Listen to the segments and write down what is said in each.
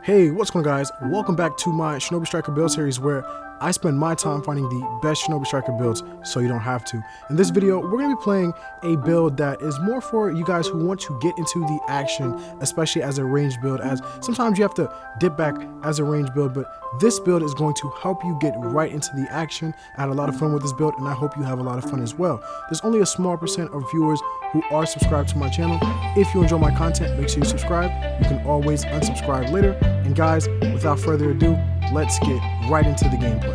Hey, what's going on, guys? Welcome back to my Shinobi Striker build series where I spend my time finding the best Shinobi Striker builds so you don't have to. In this video, we're going to be playing a build that is more for you guys who want to get into the action, especially as a ranged build, as sometimes you have to dip back as a ranged build, but this build is going to help you get right into the action. I had a lot of fun with this build, and I hope you have a lot of fun as well. There's only a small percent of viewers who are subscribed to my channel. If you enjoy my content, make sure you subscribe. You can always unsubscribe later. And guys, without further ado, let's get right into the gameplay.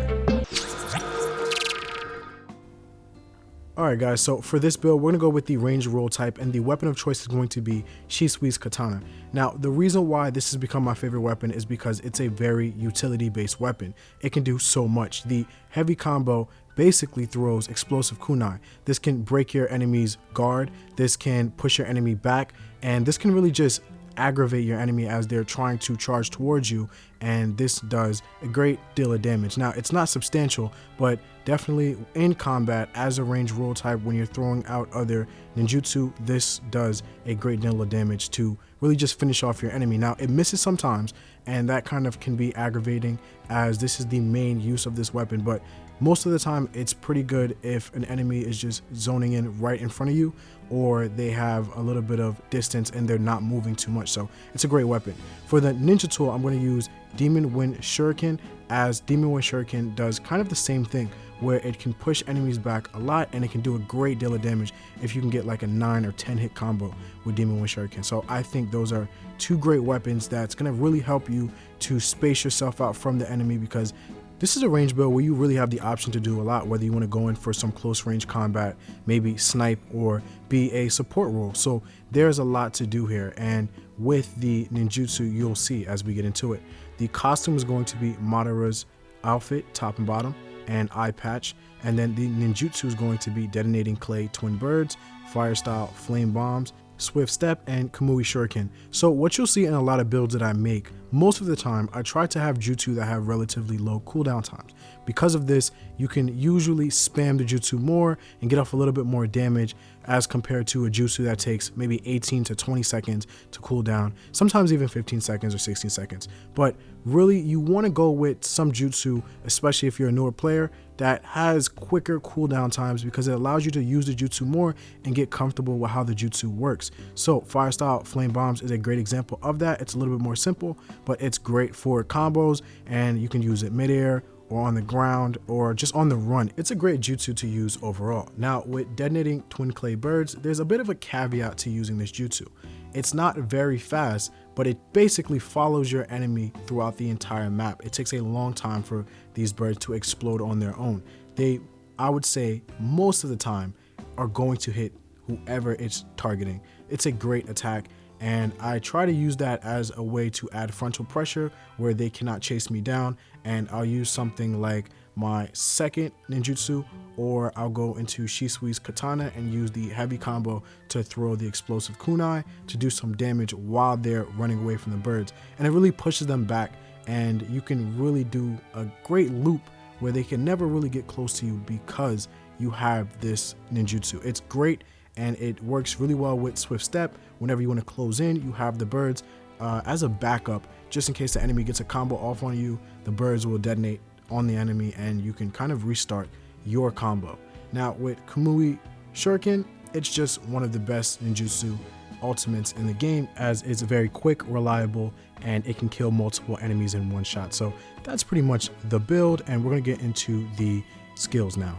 Alright guys, so for this build, we're going to go with the range roll type, and the weapon of choice is going to be Shisui's katana. Now, the reason why this has become my favorite weapon is because it's a very utility-based weapon. It can do so much. The heavy combo basically throws explosive kunai. This can break your enemy's guard, this can push your enemy back, and this can really just aggravate your enemy as they're trying to charge towards you, and this does a great deal of damage. Now, it's not substantial, but definitely in combat as a range roll type, when you're throwing out other ninjutsu, this does a great deal of damage to really just finish off your enemy. Now, it misses sometimes, and that kind of can be aggravating as this is the main use of this weapon, but most of the time it's pretty good if an enemy is just zoning in right in front of you, or they have a little bit of distance and they're not moving too much. So it's a great weapon. For the ninja tool, I'm going to use Demon Wind Shuriken, as Demon Wind Shuriken does kind of the same thing, where it can push enemies back a lot and it can do a great deal of damage if you can get like a 9 or 10 hit combo with Demon Wind Shuriken. So I think those are two great weapons that's going to really help you to space yourself out from the enemy, because this is a range build where you really have the option to do a lot, whether you want to go in for some close range combat, maybe snipe, or be a support role. So there's a lot to do here, and with the ninjutsu, you'll see as we get into it. The costume is going to be Madara's outfit, top and bottom, and eye patch, and then the ninjutsu is going to be Detonating Clay Twin Birds, Fire Style Flame Bombs, Swift Step, and Kamui Shuriken. So what you'll see in a lot of builds that I make, most of the time I try to have jutsu that have relatively low cooldown times. Because of this, you can usually spam the jutsu more and get off a little bit more damage as compared to a jutsu that takes maybe 18 to 20 seconds to cool down, sometimes even 15 seconds or 16 seconds. But really, you want to go with some jutsu, especially if you're a newer player, that has quicker cooldown times, because it allows you to use the jutsu more and get comfortable with how the jutsu works. So Fire Style Flame Bombs is a great example of that. It's a little bit more simple, but it's great for combos, and you can use it midair or on the ground or just on the run. It's a great jutsu to use overall. Now, with Detonating Twin Clay Birds, there's a bit of a caveat to using this jutsu. It's not very fast, but it basically follows your enemy throughout the entire map. It takes a long time for these birds to explode on their own. They, I would say, most of the time are going to hit whoever it's targeting. It's a great attack, and I try to use that as a way to add frontal pressure where they cannot chase me down, and I'll use something like my second ninjutsu, or I'll go into Shisui's katana and use the heavy combo to throw the explosive kunai to do some damage while they're running away from the birds, and it really pushes them back, and you can really do a great loop where they can never really get close to you because you have this ninjutsu. It's great, and it works really well with Swift Step. Whenever you want to close in, you have the birds as a backup, just in case the enemy gets a combo off on you. The birds will detonate on the enemy and you can kind of restart your combo. Now with Kamui Shuriken, it's just one of the best ninjutsu ultimates in the game, as it's very quick, reliable, and it can kill multiple enemies in one shot. So that's pretty much the build, and we're gonna get into the skills now.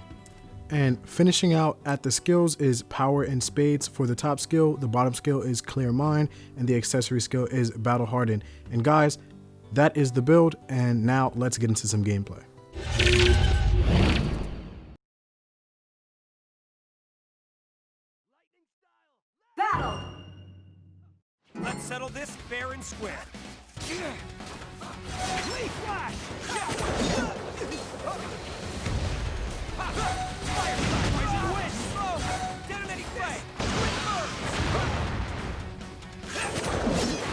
And finishing out at the skills is Power in Spades for the top skill. The bottom skill is Clear Mind, and the accessory skill is Battle Hardened. And guys, that is the build, and now let's get into some gameplay. Battle! Let's settle this fair and square. Leaf Flash! Fire Strike! Poison Wind! Slow! Detonating Clay! Twin Birds! Fire Strike!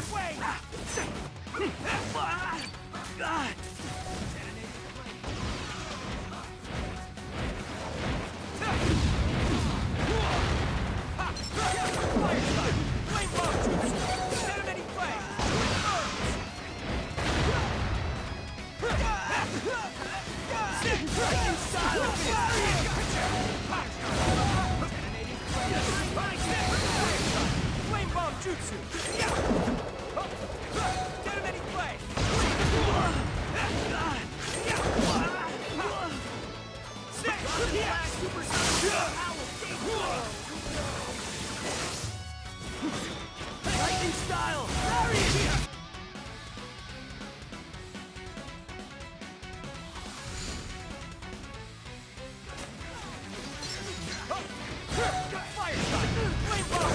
way! Jutsu! Detonating flame! Lightning style! Fire strike! Flame bomb!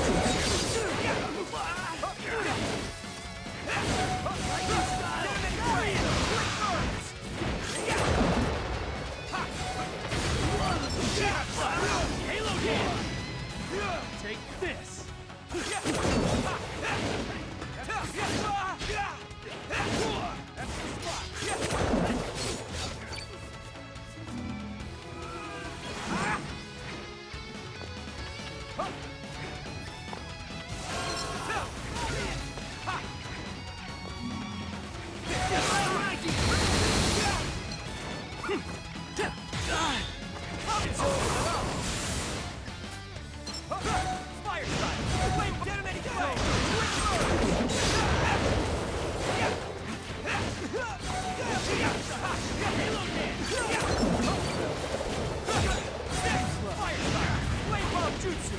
Take this! That's the Fire style! Flame detonating flame! Fire style! Flame bomb jutsu!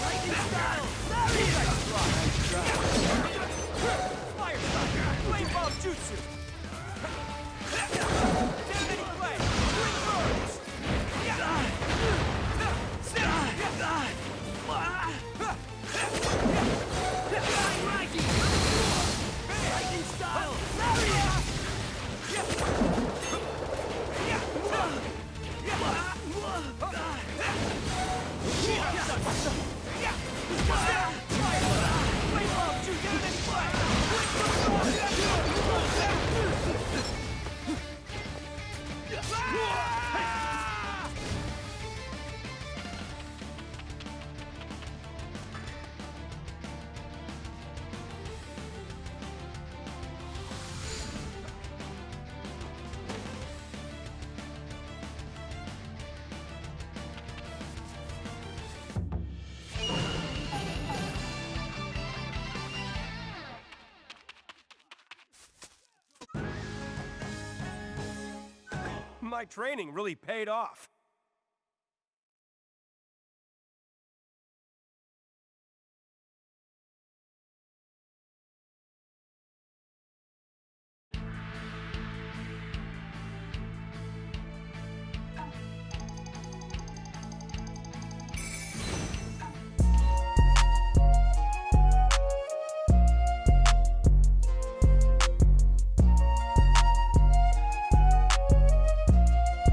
Lightning style! Fire style! Flame bomb jutsu! Detonating flame! Twin birds! Lightning style! My training really paid off.